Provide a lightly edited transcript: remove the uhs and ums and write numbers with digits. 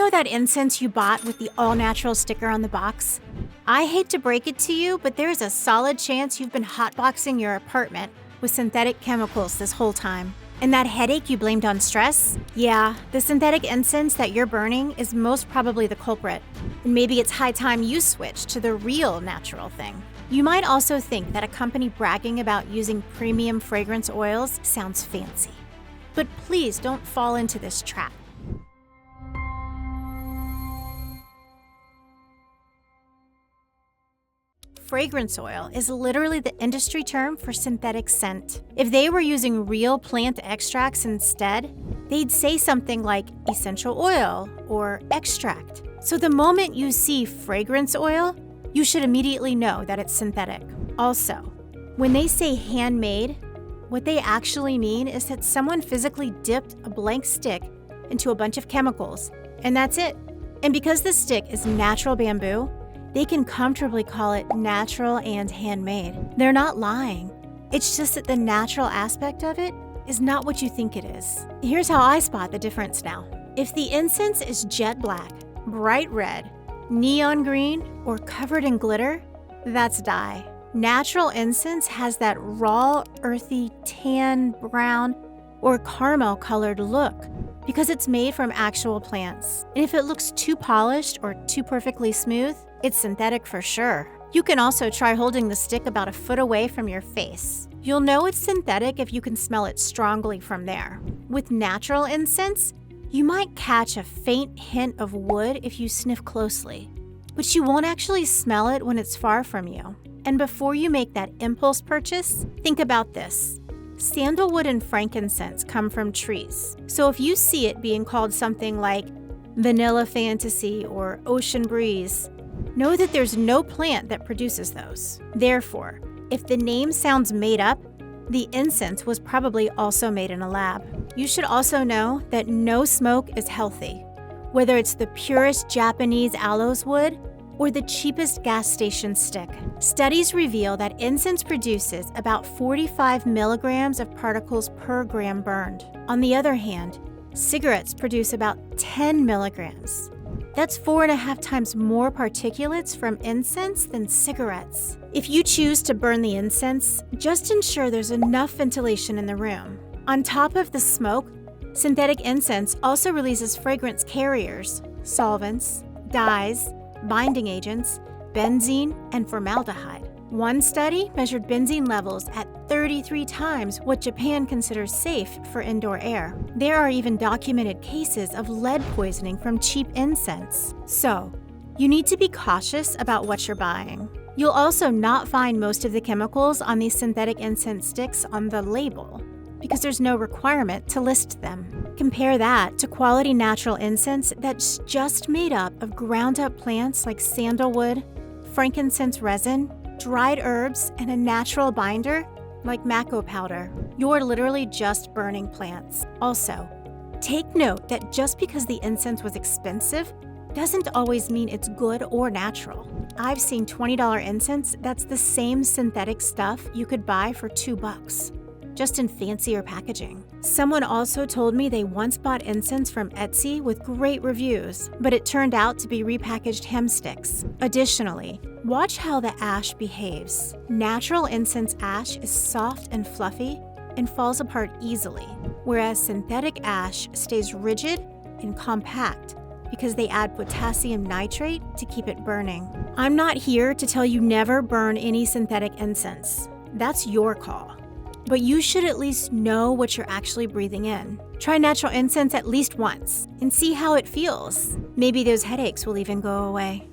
know that incense you bought with the all-natural sticker on the box? I hate to break it to you, but there's a solid chance you've been hotboxing your apartment with synthetic chemicals this whole time. And that headache you blamed on stress? Yeah, the synthetic incense that you're burning is most probably the culprit. And maybe it's high time you switch to the real natural thing. You might also think that a company bragging about using premium fragrance oils sounds fancy. But please don't fall into this trap. Fragrance oil is literally the industry term for synthetic scent. If they were using real plant extracts instead, they'd say something like essential oil or extract. So the moment you see fragrance oil, you should immediately know that it's synthetic. Also, when they say handmade, what they actually mean is that someone physically dipped a blank stick into a bunch of chemicals, and that's it. And because the stick is natural bamboo, they can comfortably call it natural and handmade. They're not lying. It's just that the natural aspect of it is not what you think it is. Here's how I spot the difference now. If the incense is jet black, bright red, neon green, or covered in glitter, that's dye. Natural incense has that raw, earthy, tan, brown, or caramel-colored look because it's made from actual plants. And if it looks too polished or too perfectly smooth, it's synthetic for sure. You can also try holding the stick about a foot away from your face. You'll know it's synthetic if you can smell it strongly from there. With natural incense, you might catch a faint hint of wood if you sniff closely, but you won't actually smell it when it's far from you. And before you make that impulse purchase, think about this. Sandalwood and frankincense come from trees. So if you see it being called something like vanilla fantasy or ocean breeze, know that there's no plant that produces those. Therefore, if the name sounds made up, the incense was probably also made in a lab. You should also know that no smoke is healthy, whether it's the purest Japanese aloes wood or the cheapest gas station stick. Studies reveal that incense produces about 45 milligrams of particles per gram burned. On the other hand, cigarettes produce about 10 milligrams. That's 4.5 times more particulates from incense than cigarettes. If you choose to burn the incense, just ensure there's enough ventilation in the room. On top of the smoke, synthetic incense also releases fragrance carriers, solvents, dyes, binding agents, benzene, and formaldehyde. One study measured benzene levels at 33 times what Japan considers safe for indoor air. There are even documented cases of lead poisoning from cheap incense. So, you need to be cautious about what you're buying. You'll also not find most of the chemicals on these synthetic incense sticks on the label, because there's no requirement to list them. Compare that to quality natural incense that's just made up of ground-up plants like sandalwood, frankincense resin, dried herbs, and a natural binder like maco powder. You're literally just burning plants. Also, take note that just because the incense was expensive doesn't always mean it's good or natural. I've seen $20 incense that's the same synthetic stuff you could buy for $2, just in fancier packaging. Someone also told me they once bought incense from Etsy with great reviews, but it turned out to be repackaged hem sticks. Additionally, watch how the ash behaves. Natural incense ash is soft and fluffy and falls apart easily, whereas synthetic ash stays rigid and compact because they add potassium nitrate to keep it burning. I'm not here to tell you never burn any synthetic incense. That's your call. But you should at least know what you're actually breathing in. Try natural incense at least once and see how it feels. Maybe those headaches will even go away.